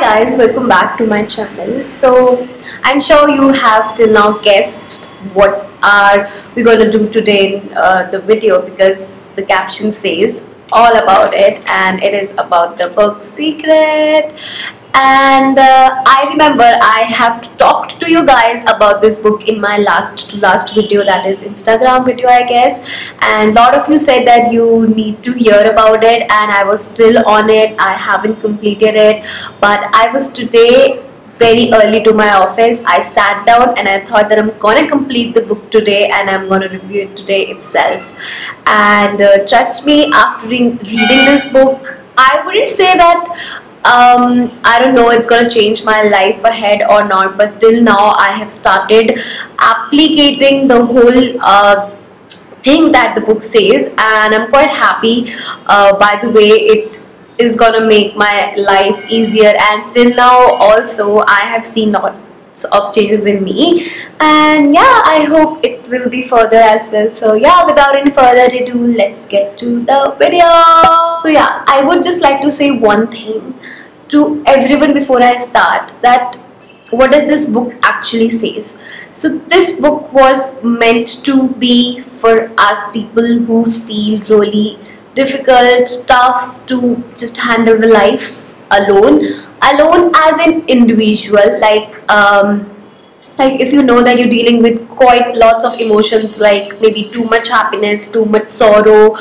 Guys, welcome back to my channel. So I'm sure you have till now guessed what are we going to do today in the video, because the caption says all about it, and it is about the book Secret. And I remember I have talked to you guys about this book in my last video, that is Instagram video I guess, and a lot of you said that you need to hear about it, and I was still on it. I haven't completed it, but I was today very early to my office. I sat down and I thought that I'm gonna complete the book today and I'm gonna review it today itself. And trust me, after reading this book, I wouldn't say that I don't know it's gonna change my life ahead or not, but till now I have started applicating the whole thing that the book says, and I'm quite happy. By the way, it is gonna make my life easier, and till now also I have seen lots of changes in me, and yeah, I hope it will be further as well. So yeah, without any further ado, let's get to the video. So yeah, I would just like to say one thing to everyone before I start, that what does this book actually says. So this book was meant to be for us people who feel really difficult, tough to just handle the life alone as an individual, like if you know that you're dealing with quite lots of emotions, like maybe too much happiness, too much sorrow,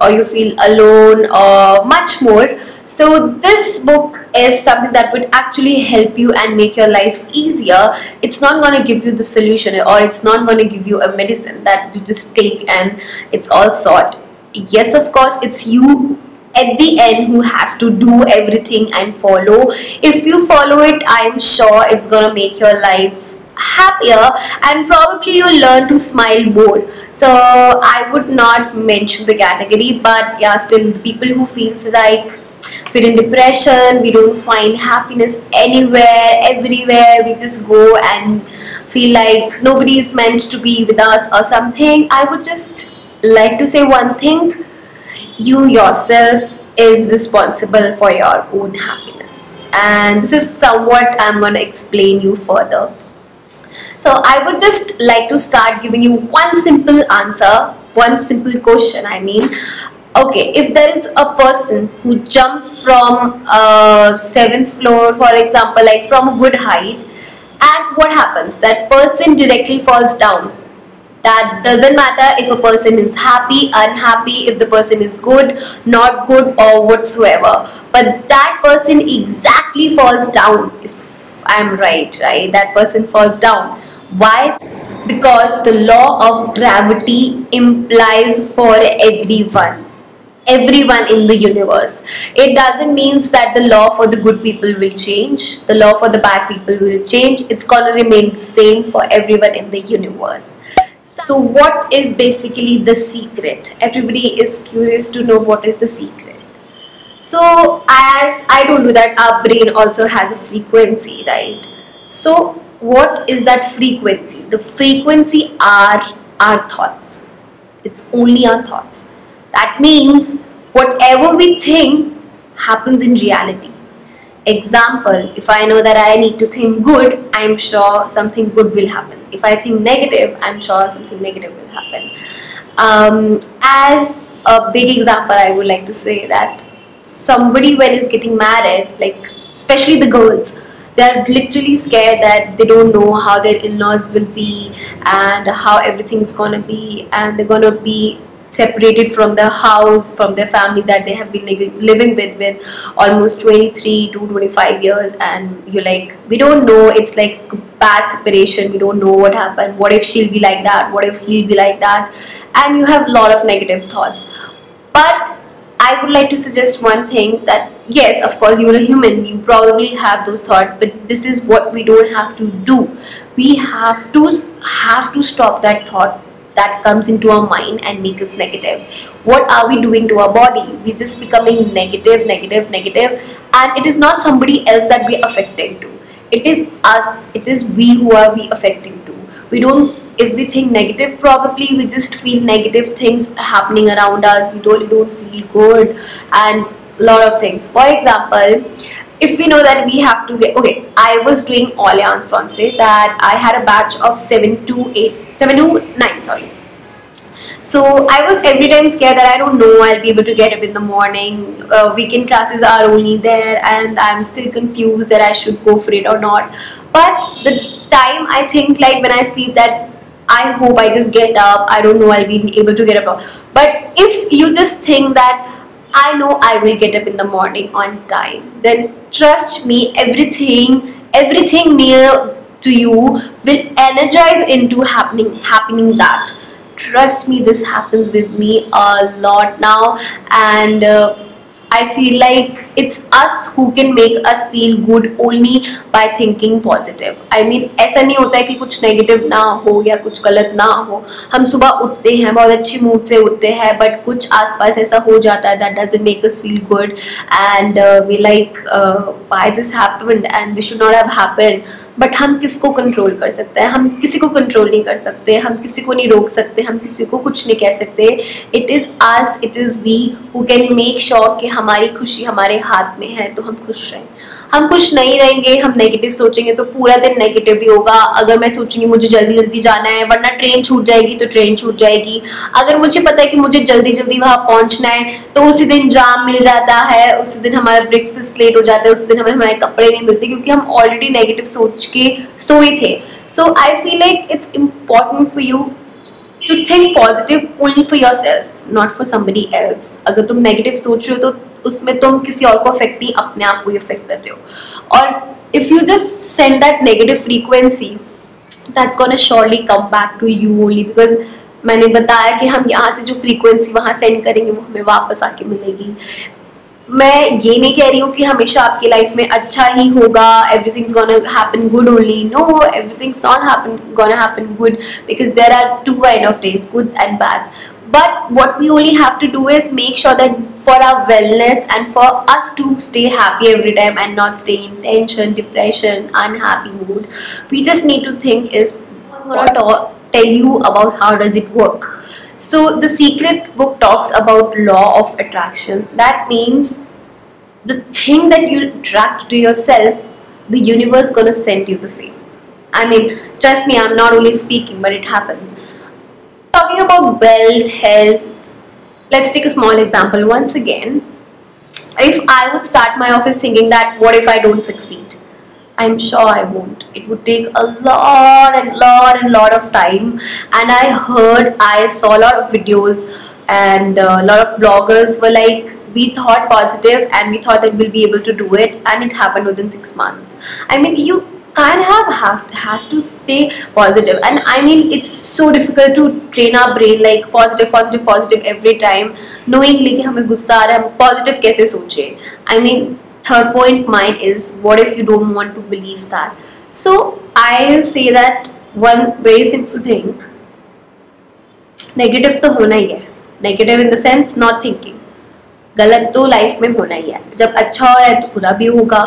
or you feel alone, or much more. So this book is something that would actually help you and make your life easier. It's not going to give you the solution, or it's not going to give you a medicine that you just take and it's all sorted. Yes, of course, it's you at the end who has to do everything and follow. If you follow it, I'm sure it's going to make your life happier, and probably you'll learn to smile more. So I would not mention the category, but yeah, still people who feels like we're in depression, we don't find happiness anywhere, everywhere, we just go and feel like nobody is meant to be with us or something, I would just like to say one thing: you yourself is responsible for your own happiness, and this is somewhat I'm going to explain you further. So I would just like to start giving you one simple answer, one simple question. I mean, okay, if there is a person who jumps from 7th floor, for example, like from a good height, and what happens? That person directly falls down. That doesn't matter if a person is happy, unhappy, if the person is good, not good, or whatsoever, but that person exactly falls down. If I'm right, that person falls down. Why? Because the law of gravity implies for everyone in the universe. It doesn't mean that the law for the good people will change, the law for the bad people will change. It's gonna remain the same for everyone in the universe. So what is basically the secret? Everybody is curious to know what is the secret. So as I told you that our brain also has a frequency, right? So what is that frequency? The frequency are our thoughts. It's only our thoughts. That means whatever we think happens in reality. Example, if I know that I need to think good, I'm sure something good will happen. If I think negative, I'm sure something negative will happen. As a big example, I would like to say that somebody, when is getting married, like especially the girls, they're literally scared that they don't know how their in-laws will be and how everything's gonna be, and they're gonna be separated from their house, from their family that they have been living with almost 23 to 25 years, and you're like, we don't know, it's like a bad separation, we don't know what happened, what if she'll be like that, what if he'll be like that, and you have a lot of negative thoughts. But I would like to suggest one thing, that yes, of course, you're a human, you probably have those thoughts, but this is what we don't have to do. We have to stop that thought that comes into our mind and make us negative. What are we doing to our body? We're just becoming negative, and it is not somebody else that we're affecting to. It is us, it is we who are we affecting to. We don't, if we think negative, probably we just feel negative things happening around us, we don't feel good, and a lot of things. For example, if we know that we have to get, okay, I was doing Alliance Francaise, that I had a batch of 7 to 9, sorry. So I was every time scared that I don't know I'll be able to get up in the morning. Weekend classes are only there, and I'm still confused that I should go for it or not. But the time I think, like when I sleep, that I hope I just get up. I don't know I'll be able to get up. But if you just think that I know I will get up in the morning on time, then trust me, everything near to you will energize into happening that. Trust me, this happens with me a lot now, and I feel like it's us who can make us feel good only by thinking positive. I mean, ऐसा नहीं होता है कि कुछ negative ना हो या कुछ गलत ना हो. हम सुबह उठते हैं, बहुत अच्छी मूड से उठते हैं, बट कुछ आसपास ऐसा हो जाता है that doesn't make us feel good, and we like why this happened and this should not have happened. But हम किसको कंट्रोल कर सकते हैं? हम किसी को कंट्रोल नहीं कर सकते, हम किसी को नहीं रोक सकते, हम किसी को कुछ नहीं कह सकते. It is us, it is we who can make sure कि हमारी खुशी हमारे हाथ में है, तो हम खुश रहें. हम खुश नहीं रहेंगे, हम नेगेटिव सोचेंगे तो पूरा दिन नेगेटिव ही होगा. अगर मैं सोचूंगी मुझे जल्दी जल्दी जाना है वरना ट्रेन छूट जाएगी, तो ट्रेन छूट जाएगी. अगर मुझे पता है कि मुझे जल्दी जल्दी वहाँ पहुँचना है, तो उसी दिन जाम मिल जाता है, उसी दिन हमारा ब्रेकफास्ट लेट हो जाता है, उसी दिन हमें हमारे कपड़े नहीं मिलते, क्योंकि हम ऑलरेडी नेगेटिव सोच के सोए थे. So I feel like it's important for you to think positive only for yourself, not for somebody else. अगर तुम नेगेटिव सोच रहे हो तो उसमें तुम किसी और को अफेक्ट नहीं, अपने आप को ही अफेक्ट कर रहे हो. और if you just send that negative frequency, that's gonna surely come back to you only, because मैंने बताया कि हम यहाँ से जो फ्रीक्वेंसी वहाँ सेंड करेंगे वो हमें वापस आके मिलेगी. मैं ये नहीं कह रही हूँ कि हमेशा आपकी लाइफ में अच्छा ही होगा, everything's gonna happen good only. No, everything's not gonna happen good, because there are two kind of days, goods and bads. But what we only have to do is make sure that for our wellness and for us to stay happy every time and not stay in tension, depression, unhappy mood, we just need to think is, I'm gonna tell you about how does it work. So the secret book talks about law of attraction. That means the thing that you attract to yourself, the universe gonna send you the same. I mean, trust me, I'm not only speaking, but it happens. Talking about wealth, health, let's take a small example once again. If I would start my office thinking that what if I don't succeed, I'm sure I won't. It would take a lot of time, and I saw a lot of videos, and a lot of bloggers were like, we thought positive and we thought that we'll be able to do it, and it happened within 6 months. I mean, you kind of has to stay positive, and I mean, it's so difficult to train our brain like positive every time, knowingly कि हमें गुस्सा आ रहा है, हम positive कैसे सोचे. I mean, third point mine is, what if you don't want to believe that? So I'll say that one very simple thing, negative तो होना ही है. Negative in the sense not thinking. गलत तो लाइफ में होना ही है. जब अच्छा हो रहा है तो बुरा भी होगा,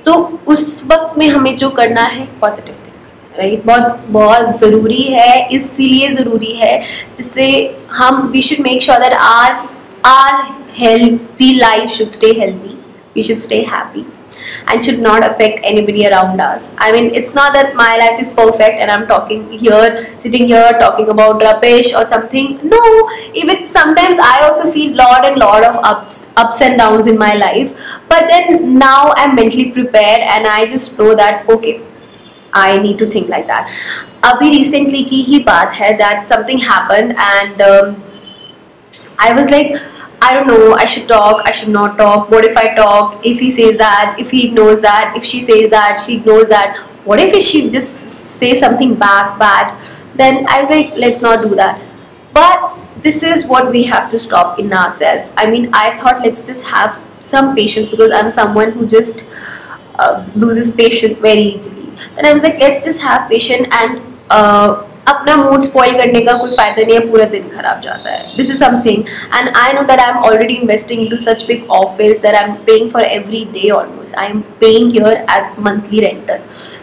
तो उस वक्त में हमें जो करना है पॉजिटिव थिंक, राइट. बहुत ज़रूरी है, इसीलिए ज़रूरी है जिससे हम we should make sure that are healthy life should stay healthy, we should stay happy and should not affect anybody around us. I mean, it's not that my life is perfect and I'm sitting here talking about rubbish or something. No, even sometimes I also feel lot of ups and downs in my life, but then now I'm mentally prepared and I just know that okay, I need to think like that. Abhi recently की ही बात है that something happened, and I was like, I don't know, I should talk, I should not talk. What if I talk? If he says that, if he ignores that, if she says that, she ignores that. What if she just says something bad? Then I was like, let's not do that. But this is what we have to stop in ourselves. I mean, I thought let's just have some patience, because I'm someone who just loses patience very easily. Then I was like, let's just have patience, and अपना mood spoil करने का कोई फायदा नहीं है, पूरा दिन खराब जाता है. This is something, and I know that I am already investing into such big office that I am paying for every day. Almost I am paying here as monthly renter.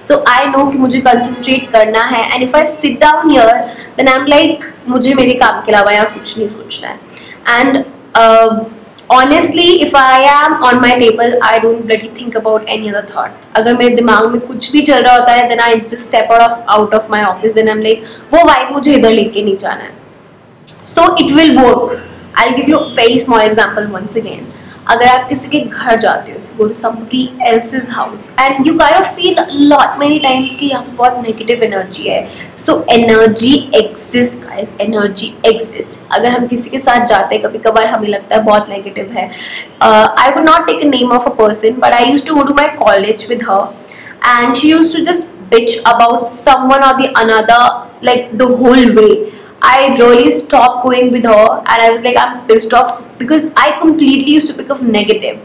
So I know कि मुझे concentrate करना है, and if I sit down here then I am like, मुझे मेरे काम के अलावा यहाँ कुछ नहीं सोचना है. And Honestly, if I am on my table, I don't bloody think about any other thought. अगर मेरे दिमाग में कुछ भी चल रहा होता है, then I just step out of my office and I'm like, वो vibe मुझे इधर लेके नहीं जाना है. So it will work. I'll give you a very small example once again. अगर आप किसी के घर जाते हो, go to somebody else's house and you kind of feel a lot many times कि यहाँ बहुत negative energy है. So energy exists guys, energy exists. अगर हम किसी के साथ जाते हैं, कभी कभार हमें लगता है बहुत negative है. I would not take a name of a person, but I used to go to my college with her and she used to just bitch about someone or the another like the whole way. I really stopped going with her and I was like, I'm pissed off because I completely used to pick up negative.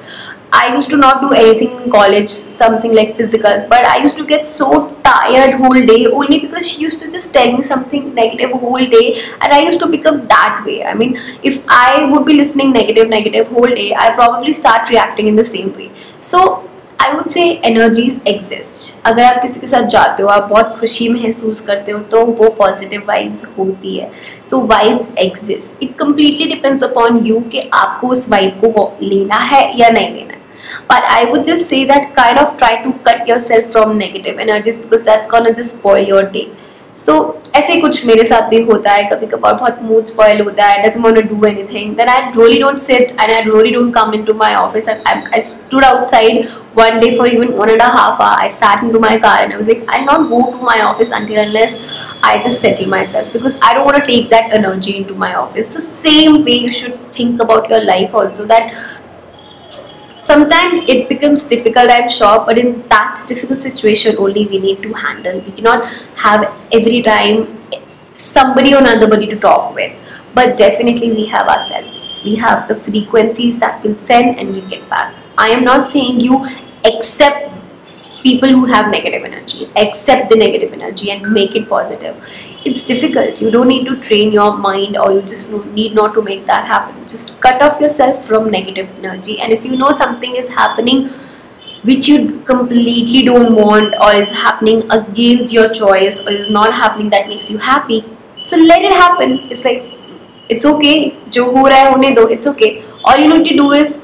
I used to not do anything in college, something like physical, but I used to get so tired whole day only because she used to just tell me something negative whole day and I used to pick up that way. I mean, if I would be listening negative whole day, I probably start reacting in the same way. So I would say energies exist. अगर आप किसी के साथ जाते हो, आप बहुत खुशी महसूस करते हो, तो वो positive vibes होती है. So vibes exist. It completely depends upon you कि आपको उस vibe को लेना है या नहीं लेना है. But I would just say that kind of try to cut yourself from negative energies because that's gonna just spoil your day. So ऐसे कुछ मेरे साथ भी होता है. कभी कभार बहुत mood spoil होता है. Doesn't want to do anything. Then I really don't sit and I really don't come into my office. I stood outside one day for even 1.5 hours. I sat into my car and I was like, I'll not go to my office unless I just settle myself because I don't want to take that energy into my office. The same way you should think about your life also, that sometimes it becomes difficult, I'm sure, but in that difficult situation only we need to handle. We cannot have every time somebody or another to talk with, but definitely we have ourselves. We have the frequencies that will send and will get back. I am not saying you accept people who have negative energy, accept the negative energy and make it positive. It's difficult. You don't need to train your mind, or you just need not to make that happen. Just cut off yourself from negative energy, and if you know something is happening which you completely don't want, or is happening against your choice, or is not happening that makes you happy, so let it happen. It's like, it's okay, जो हो रहा है होने दो, it's okay. All you need to do is,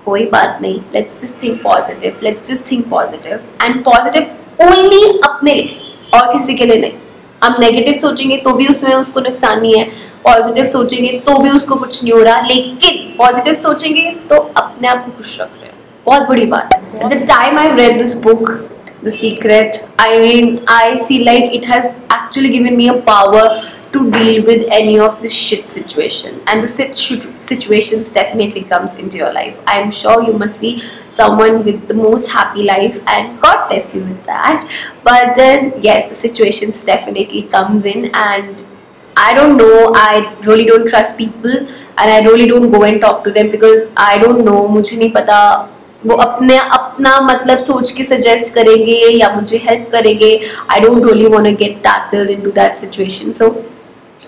कोई बात नहीं, let's just think positive, let's just think positive, and positive only अपने लिए और किसी के लिए नहीं. हम नेगेटिव सोचेंगे तो भी उसमें उसको नुकसान नहीं है, पॉजिटिव सोचेंगे तो भी उसको कुछ नहीं हो रहा, लेकिन पॉजिटिव सोचेंगे तो अपने आप को खुश रख रहे हैं. बहुत बड़ी बात है. At the time I read this book, The Secret, I mean, I feel like it has actually given me a power to deal with any of the shit situation, and the situations definitely comes into your life. I am sure you must be someone with the most happy life, and God bless you with that. But then yes, the situations definitely comes in, and I don't know, I really don't trust people and I really don't go and talk to them because I don't know, मुझे नहीं पता वो अपना मतलब सोच के suggest करेंगे या मुझे हेल्प करेंगे. I don't really want to get tackled into that situation. So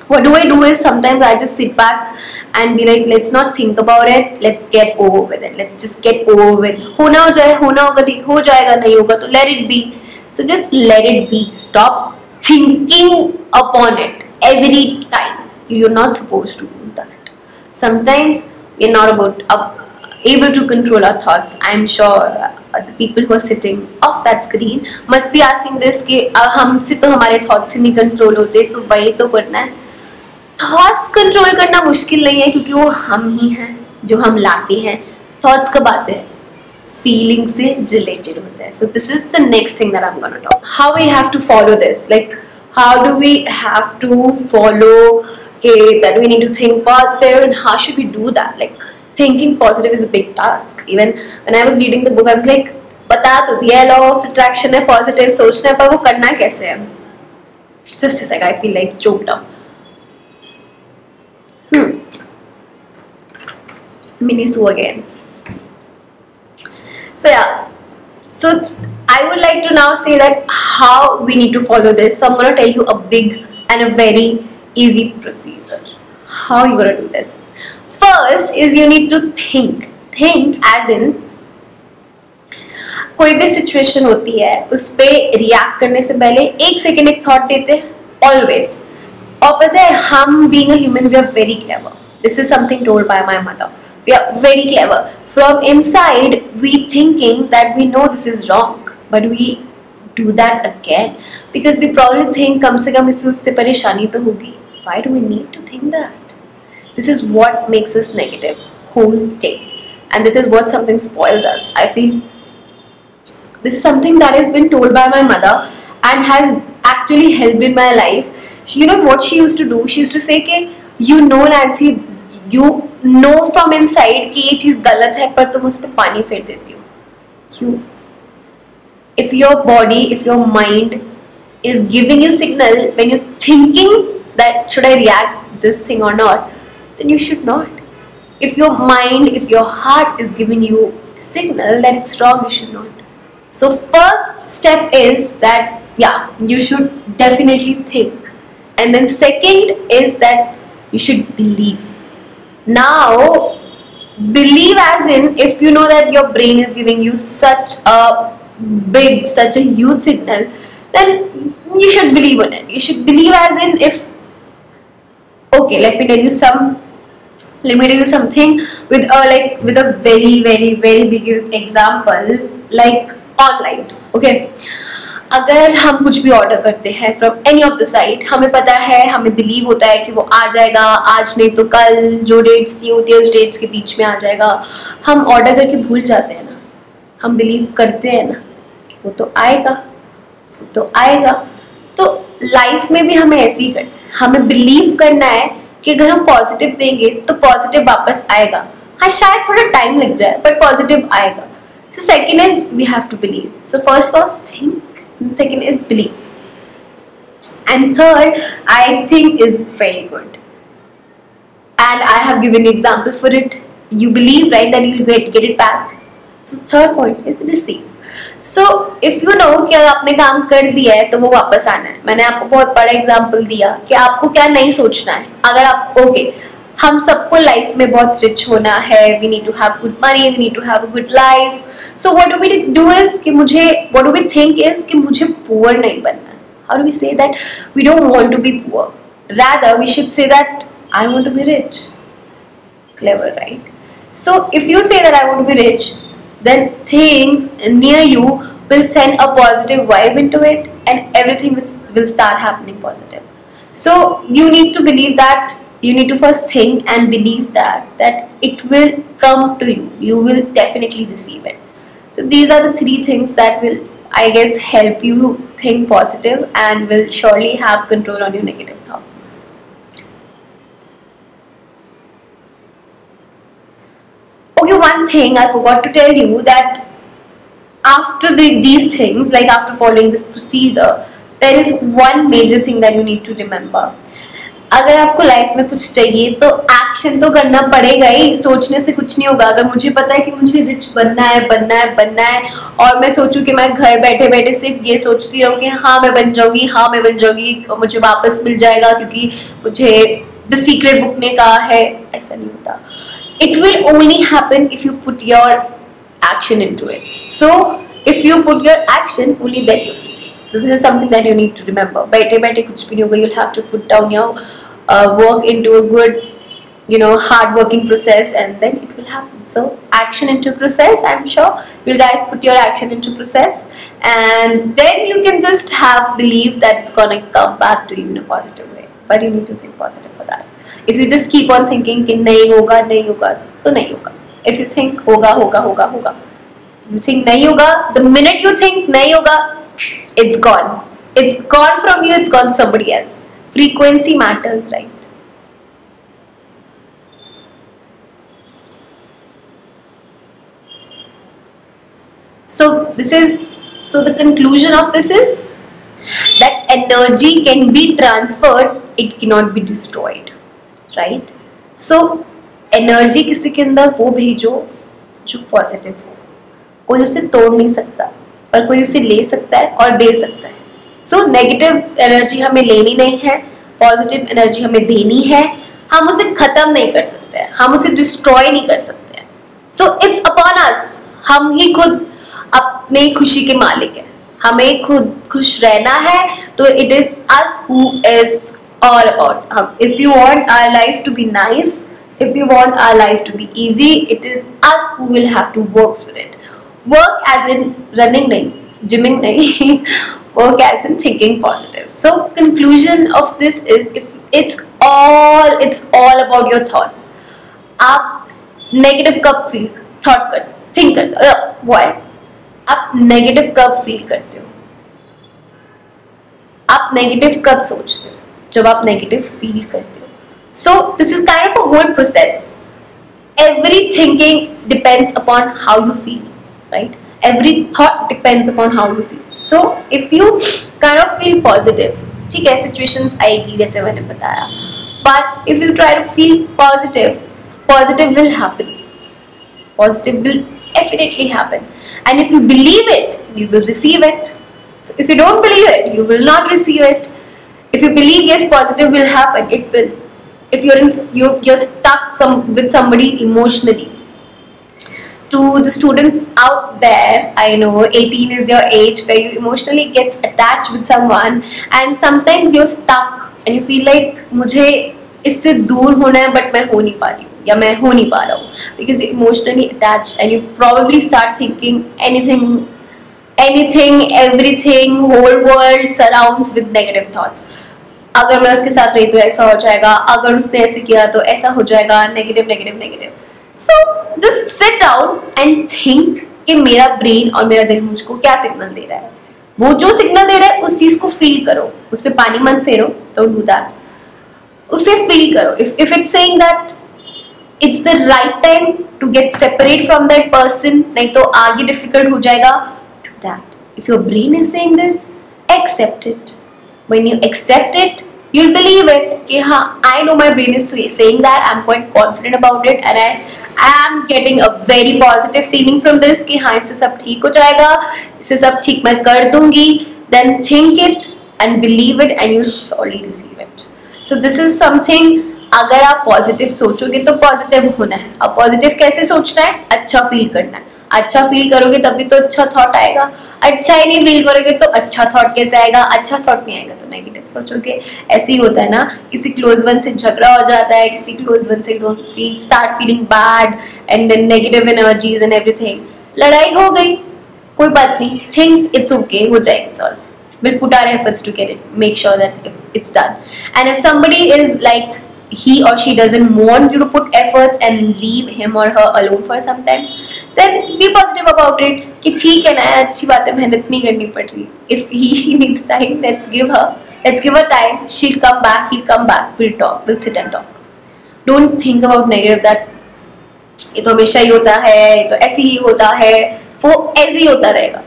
what do I do is sometimes I just sit back and be like, let's not think about it, let's get over with it, let's just get over with. होना हो जाए, होना होगा ठीक, हो जाएगा, नहीं होगा तो let it be. So just let it be. Stop thinking upon it every time. You're not supposed to do that. Sometimes we're not able to control our thoughts. I'm sure the people who are sitting off that screen must be asking this कि हमसे तो हमारे thoughts ही नहीं control होते, तो वही तो करना है. Thoughts control करना मुश्किल नहीं है क्योंकि वो हम ही हैं जो हम लाते हैं. Thoughts कब आते हैं? Feelings से related होते हैं. So this is the next thing that I'm gonna talk. How we have to follow this? Like, how do we have to follow that we need to think positive, and how should we do that? Like, thinking positive is a big task. Even when I was reading the book, I was like, बता तो दिया law of attraction है, positive सोचना है, पर वो करना कैसे है? Just a sec, I feel like choked up. Mini Sue again. So yeah, so I would like to now say that how we need to follow this. So I'm going to tell you a big and a very easy procedure. How you going to do this? First is you need to think. Think as in कोई भी situation होती है उस पे react करने से पहले 1 second एक थॉट देते हैं ऑलवेज. और पता है हम being a human we are very clever. This is something told by my mother. We are very clever. From inside, we thinking that we know this is wrong, but we do that again because we probably think कम से कम इससे उससे परेशानी तो होगी. Why do we need to think that? This is what makes us negative whole day, and this is what something spoils us. I feel this is something that has been told by my mother and has actually helped in my life. She, you know what she used to do? She used to say कि you know Nancy, you know from inside कि ये चीज़ गलत है पर तुम उस पर पानी फेर देती हो. You, if your body, if your mind is giving you signal when you're thinking that should I react this thing or not, then you should not. If your mind, if your heart is giving you signal that it's wrong, you should not. So first step is that yeah, you should definitely think, and then second is that you should believe. Now believe as in, if you know that your brain is giving you such a big, such a huge signal, then you should believe on it. You should believe as in, if okay, let me tell you something with a very big example, like online. Okay, अगर हम कुछ भी order करते हैं from any of the site, हमें पता है, हमें बिलीव होता है कि वो आ जाएगा, आज नहीं तो कल, जो डेट्स दी होती है उस डेट्स के बीच में आ जाएगा. हम ऑर्डर करके भूल जाते हैं ना, हम बिलीव करते हैं ना वो तो आएगा, वो तो आएगा. तो लाइफ में भी हमें ऐसे ही करना है, हमें बिलीव करना है कि अगर हम पॉजिटिव देंगे तो पॉजिटिव वापस आएगा. हाँ, शायद थोड़ा टाइम लग जाए बट पॉजिटिव आएगा. So second is we have to believe. So first was think, and second is believe, and third I think is very good, and I have given an example for it. You believe, right, that you'll get it back. So third point is receive. So if you know कि आपने काम कर दिया है तो वो वापस आना है. मैंने आपको बहुत बड़ा एग्जाम्पल दिया कि आपको क्या नहीं सोचना है. अगर आप ओके, हम सबको लाइफ में बहुत रिच होना है, we need to have good money, we need to have a good life. So what do we do is कि मुझे, what do we think is कि मुझे पुअर नहीं बनना है. How do we say that we don't want to be poor, rather we should say that I want to be rich. Clever, right? So if you say that I want to be rich, then things near you will send a positive vibe into it, and everything will start happening positive. So you need to believe that. You need to first think and believe that it will come to you. You will definitely receive it. So these are the three things that will, I guess, help you think positive and will surely have control on your negative thoughts. Okay, one thing I forgot to tell you, that after these things, like after following this procedure, there is one major thing that you need to remember. अगर आपको life में कुछ चाहिए तो action तो करना पड़ेगा ही, सोचने से कुछ नहीं होगा. अगर मुझे पता है कि मुझे रिच बनना है और मैं सोचूं कि मैं घर बैठे बैठे सिर्फ ये सोचती रहूं कि हाँ मैं बन जाऊंगी और मुझे वापस मिल जाएगा क्योंकि मुझे द सीक्रेट बुक ने कहा है, ऐसा नहीं होता. It will only happen if you put your action into it. So if you put your action, only then you will see. So this is something that you need to remember. बैठे बैठे कुछ भी नहीं होगा. You'll have to put down your work into a good, hard working process, and then it will happen. So action into process. I'm sure you guys put your action into process, and then you can just have belief that it's gonna come back to you in a positive way. But you need to think positive for that. If you just keep on thinking कि नहीं होगा तो नहीं होगा. If you think होगा, you think नहीं होगा, the minute you think नहीं होगा, it's gone. It's gone from you, it's gone to somebody else. Frequency matters, right? So the conclusion of this is that energy can be transferred, it cannot be destroyed, right? So energy किसी के अंदर वो भेजो जो positive हो. कोई उसे तोड़ नहीं सकता, पर कोई उसे ले सकता है और दे सकता है. सो नेगेटिव एनर्जी हमें लेनी नहीं है, पॉजिटिव एनर्जी हमें देनी है. हम उसे खत्म नहीं कर सकते हैं, हम उसे डिस्ट्रॉय नहीं कर सकते हैं. So it's upon us. हम ही खुद अपनी खुशी के मालिक हैं. हमें खुद खुश रहना है, तो it is us who is all about. If you want our life to be nice, If we want our life to be easy, it is us who will have to work for it. Work as in running nahi, gymming nahi. Work as in thinking positive. So conclusion of this is, if it's all about your thoughts. आप negative कब feel thought कर think करते हो, वो है आप negative कब feel करते हो, आप नेगेटिव कब सोचते हो, जब आप नेगेटिव फील करते हो. So this is kind of a whole process. Every thinking depends upon how you feel, right? Every thought depends upon how you feel. So if you kind of feel positive, ठीक है, situations आएगी जैसे मैंने बताया, but if you try to feel positive, positive will happen. Positive will definitely happen. And if you believe it, you will receive it. So if you don't believe it, you will not receive it. If you believe yes, positive will happen, it will. If you're stuck with somebody emotionally. To the students out there, I know 18 is your age where you emotionally gets attached with someone, and sometimes you're stuck and you feel like मुझे इससे दूर होना है but मैं हो नहीं पा रही हूँ या मैं हो नहीं पा रहा हूँ, because you're emotionally attached and you probably start thinking anything, everything, whole world surrounds with negative thoughts. अगर मैं उसके साथ रही तो ऐसा हो जाएगा, अगर उसने ऐसे किया तो ऐसा हो जाएगा, negative negative negative. So just sit down and think कि मेरा ब्रेन और मेरा दिल मुझको क्या सिग्नल दे रहा है. वो जो सिग्नल दे रहा है उस चीज को फील करो, उस पर पानी मत फेरो, डोंट डू दैट. उसे फील करो. If it's saying that it's the right time to get separate from that person, नहीं तो आगे डिफिकल्ट हो जाएगा, do that. If your brain is saying this, accept it. When you accept it, you'll believe it. कि हाँ, I know my brain is saying that. I'm quite confident about it, and I am getting a very positive feeling from this. कि हाँ, इससे सब ठीक हो जाएगा, इससे सब ठीक मैं कर दूँगी. Then think it and believe it, and you'll surely receive it. So this is something. अगर आप पॉजिटिव सोचोगे तो पॉजिटिव होना है. अब पॉजिटिव कैसे सोचना है? अच्छा फील करना है. अच्छा फील करोगे तभी तो अच्छा थॉट आएगा. अच्छा ही नहीं फील करोगे तो अच्छा थॉट कैसे आएगा? अच्छा थॉट नहीं आएगा तो नेगेटिव सोचोगे. ऐसे ही होता है ना, किसी क्लोज वन से झगड़ा हो जाता है, किसी क्लोज वन से don't feel start feeling bad and then negative energies and everything. लड़ाई हो गई, कोई बात नहीं, थिंक इट्स ओके, हो जाएगा solve. We'll put our efforts to get it, make sure that if it's done. And if somebody is like he or she doesn't want you to put efforts and leave him or her alone for some time, then be positive about it. कि ठीक है ना, अच्छी बात है, मेहनत नहीं करनी पड़ रही. If she needs time, let's give her time. She'll come back, he'll come back. We'll talk, we'll sit and talk. Don't think about negative that ये तो हमेशा ही होता है, ये तो ऐसे ही होता है, वो ऐसे ही होता रहेगा.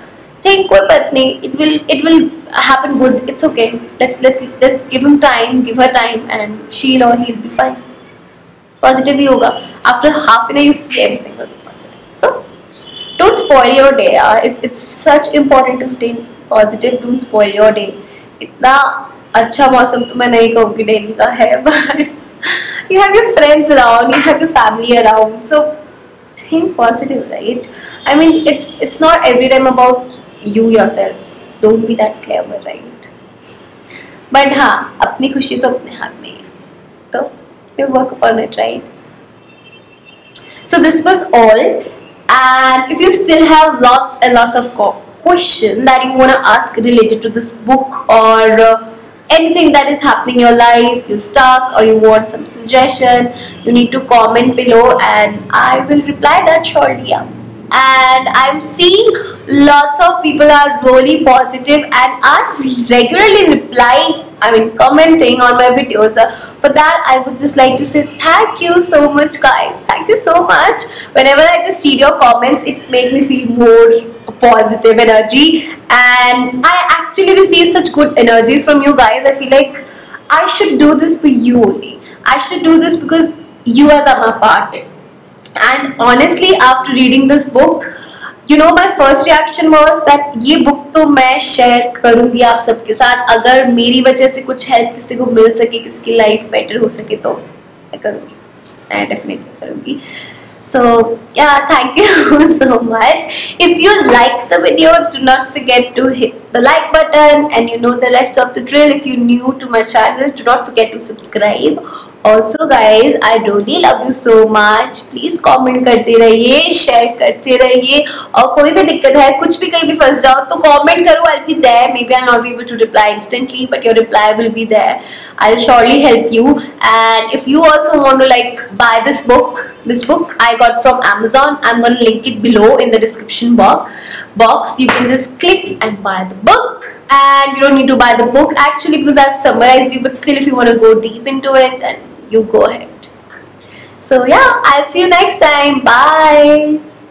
Think कोई बात नहीं, it will happen good. It's okay. Let's just give him time, give her time, and she'll or he'll be fine. Positive ही होगा. After half an hour, you see everything will be positive. So don't spoil your day. It's such important to stay positive. Don't spoil your day. इतना अच्छा मौसम तो मैं नहीं कहूँगी daily का है, but you have your friends around, you have your family around. So think positive, right? I mean, it's not every time about you yourself. Don't be that clever, right? But हाँ, अपनी खुशी तो अपने हाथ में है, तो you work upon it, right? So this was all, and if you still have lots and lots of questions that you want to ask related to this book or anything that is happening in your life, you're stuck or you want some suggestion, you need to comment below and I will reply that shortly. Yeah. And I'm seeing lots of people are really positive and are regularly replying, commenting on my videos. For that, I would just like to say thank you so much, guys. Thank you so much. Whenever I just read your comments, it makes me feel more positive energy, and I actually receive such good energies from you guys. I feel like I should do this for you only. I should do this because you guys are my part. And honestly, after reading this book, my first reaction was that ये book तो मैं share करूँगी आप सबके साथ. अगर मेरी वजह से कुछ help किसी को मिल सके, किसी की life better हो सके, तो मैं करूँगी. मैं definitely करूँगी. So yeah, thank you so much. If you like the video, do not forget to hit the like button, and you know the rest of the drill. If you're new to my channel, do not forget to subscribe. Also guys, I really love you so much. Please comment करते रहिए, share करते रहिए, और कोई भी दिक्कत है, कुछ भी कहीं भी फंस जाओ तो comment करो. I'll be there. Maybe I'll not be able to reply instantly, but your reply will be there. I'll surely help you. And if you also want to like buy this book I got from Amazon. I'm gonna link it below in the description box. You can just click and buy the book. And you don't need to buy the book actually because I've summarized you, but still if you want to go deep into it, then you go ahead. So yeah, I'll see you next time. Bye.